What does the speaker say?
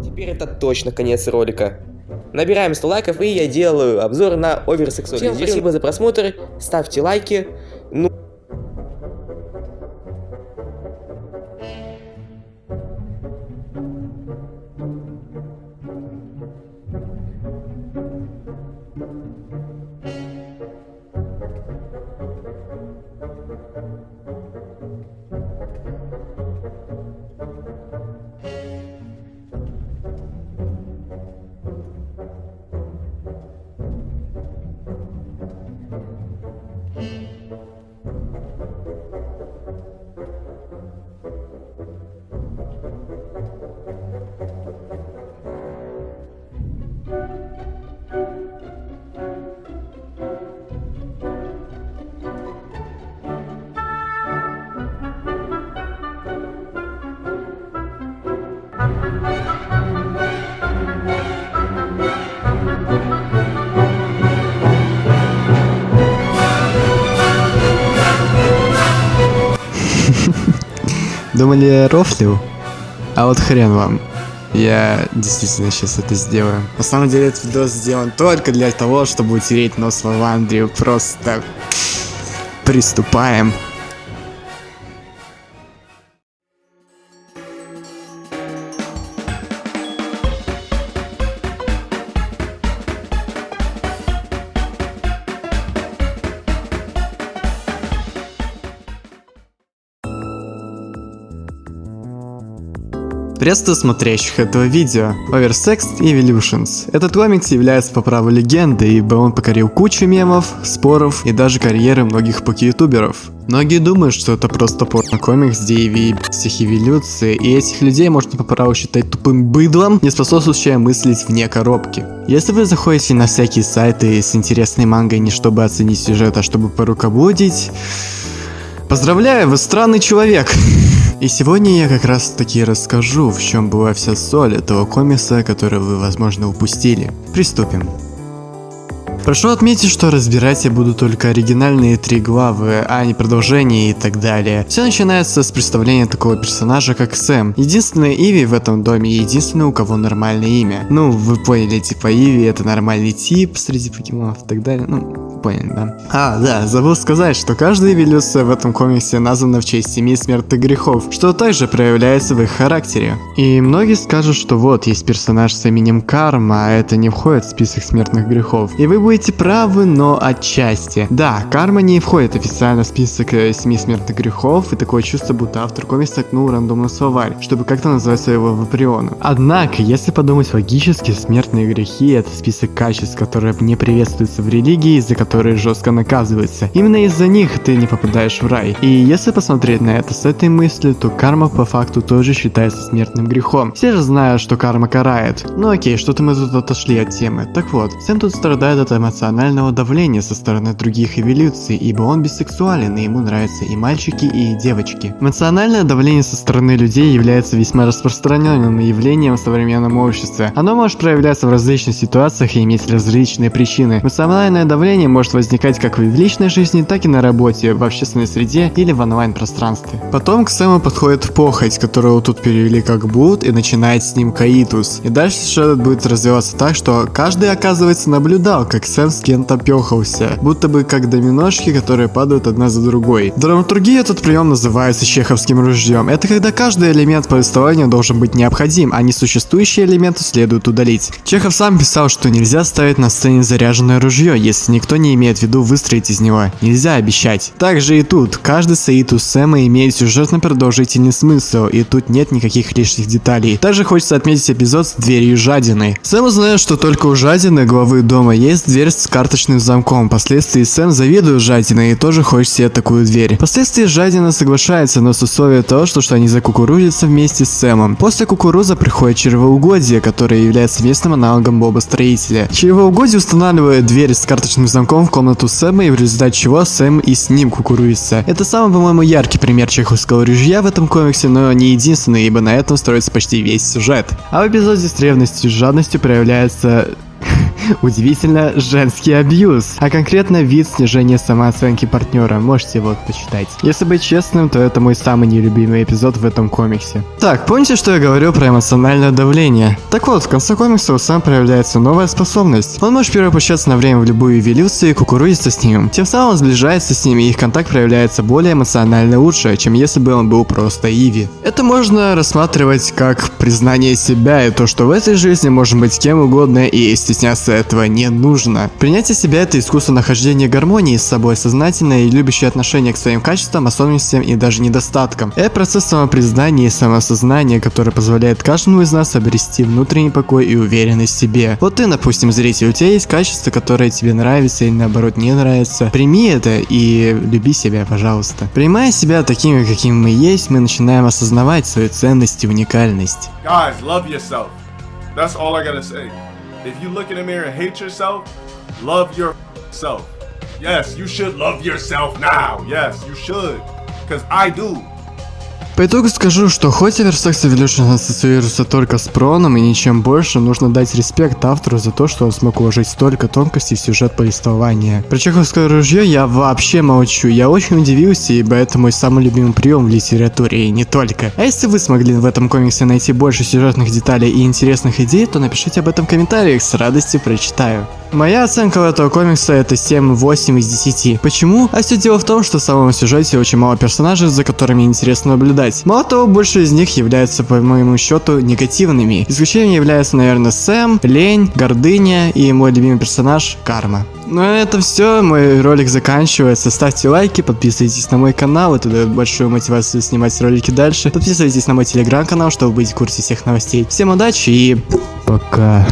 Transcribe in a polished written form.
Теперь это точно конец ролика. Набираем 100 лайков, и я делаю обзор на оверсексуализированную. Всем спасибо за просмотр, ставьте лайки. Ну... Думали, я рофлил? А вот хрен вам. Я действительно сейчас это сделаю. На самом деле этот видос сделан только для того, чтобы утереть нос Лавандрию. Просто приступаем. Приветствую смотрящих этого видео. Oversexed Evolutions. Этот комикс является по праву легендой, ибо он покорил кучу мемов, споров и даже карьеры многих поки-ютуберов. Многие думают, что это просто порно-комикс, где Иви всех эволюции, и этих людей можно по праву считать тупым быдлом, не способствующим мыслить вне коробки. Если вы заходите на всякие сайты с интересной мангой не чтобы оценить сюжет, а чтобы порукоблудить, поздравляю, вы странный человек. И сегодня я как раз таки расскажу, в чем была вся соль этого комикса, который вы, возможно, упустили. Приступим. Прошу отметить, что разбирать я буду только оригинальные 3 главы, а не продолжение и так далее. Все начинается с представления такого персонажа, как Сэм. Единственная Иви в этом доме и единственный, у кого нормальное имя. Ну, вы поняли, типа Иви это нормальный тип среди покемонов и так далее. Ну, поняли, да? А, да, забыл сказать, что каждая эволюция в этом комиксе названа в честь 7 смертных грехов, что также проявляется в их характере. И многие скажут, что вот, есть персонаж с именем Карма, а это не входит в список смертных грехов. И вы будете правы, но отчасти. Да, Карма не входит официально в список 7 смертных грехов, и такое чувство, будто автор комикса ткнул рандомный словарь, чтобы как-то назвать своего Ваприона. Однако, если подумать логически, смертные грехи — это список качеств, которые не приветствуются в религии, за которые жестко наказываются. Именно из-за них ты не попадаешь в рай. И если посмотреть на это с этой мыслью, то карма по факту тоже считается смертным грехом. Все же знают, что карма карает. Ну окей, что-то мы тут отошли от темы. Так вот, Сэм тут страдает от эмоционального давления со стороны других эволюций, ибо он бисексуален, и ему нравятся и мальчики, и девочки. Эмоциональное давление со стороны людей является весьма распространенным явлением в современном обществе. Оно может проявляться в различных ситуациях и иметь различные причины. Эмоциональное давление может возникать как в личной жизни, так и на работе, в общественной среде или в онлайн-пространстве. Потом к Сэму подходит похоть, которую тут перевели как блуд, и начинает с ним каитус. И дальше сюжет будет развиваться так, что каждый, оказывается, наблюдал, как Сэм с кем-то пёхался, будто бы как доминошки, которые падают одна за другой. В драматургии этот прием называется чеховским ружьем. Это когда каждый элемент повествования должен быть необходим, а несуществующие элементы следует удалить. Чехов сам писал, что нельзя ставить на сцене заряженное ружье, если никто не имеет в виду выстрелить из него. Нельзя обещать. Также и тут. Каждый саитус Сэма имеет сюжетно-продолжительный смысл, и тут нет никаких лишних деталей. Также хочется отметить эпизод с дверью жадины. Сэм узнает, что только у жадины, главы дома, есть дверь с карточным замком. Впоследствии Сэм завидует жадине и тоже хочет себе такую дверь. Впоследствии жадина соглашается, но с условием того, что они закукурузятся вместе с Сэмом. После кукуруза приходит чревоугодие, которое является местным аналогом Боба-строителя. Чревоугодие устанавливает дверь с карточным замком в комнату Сэма, и в результате чего Сэм и с ним кукурузится. Это самый, по-моему, яркий пример чеховского ружья в этом комиксе, но не единственный, ибо на этом строится почти весь сюжет. А в эпизоде с ревностью и жадностью проявляется удивительно женский абьюз, а конкретно вид снижения самооценки партнера. Можете вот почитать. Если быть честным, то это мой самый нелюбимый эпизод в этом комиксе. Так, помните, что я говорю про эмоциональное давление? Так вот, в конце комикса у Сэма проявляется новая способность. Он может перевоплощаться на время в любую эволюцию и кукурузиться с ним. Тем самым он сближается с ними, и их контакт проявляется более эмоционально лучше, чем если бы он был просто Иви. Это можно рассматривать как признание себя и то, что в этой жизни можно быть кем угодно, и стесняться этого не нужно. Принятие себя — это искусство нахождения гармонии с собой, сознательное и любящее отношение к своим качествам, особенностям и даже недостаткам. Это процесс самопризнания и самосознания, который позволяет каждому из нас обрести внутренний покой и уверенность в себе. Вот ты, допустим, зритель, у тебя есть качество, которое тебе нравится или наоборот не нравится. Прими это и люби себя, пожалуйста. Принимая себя такими, какими мы есть, мы начинаем осознавать свою ценность и уникальность. Guys, love yourself. That's all I gotta say. If you look in the mirror and hate yourself, love yourself. Yes, you should love yourself now. Yes, you should. Because I do. По итогу скажу, что хоть Oversex Evolution ассоциируется только с проном и ничем больше, нужно дать респект автору за то, что он смог уложить столько тонкостей в сюжет повествования. Про чеховское ружье я вообще молчу, я очень удивился, ибо это мой самый любимый прием в литературе, и не только. А если вы смогли в этом комиксе найти больше сюжетных деталей и интересных идей, то напишите об этом в комментариях, с радостью прочитаю. Моя оценка этого комикса — это 7-8 из 10. Почему? А все дело в том, что в самом сюжете очень мало персонажей, за которыми интересно наблюдать. Мало того, больше из них являются, по моему счету, негативными. Исключением являются, наверное, Сэм, Лень, Гордыня и мой любимый персонаж Карма. Ну это все, мой ролик заканчивается. Ставьте лайки, подписывайтесь на мой канал, это дает большую мотивацию снимать ролики дальше. Подписывайтесь на мой телеграм-канал, чтобы быть в курсе всех новостей. Всем удачи и пока.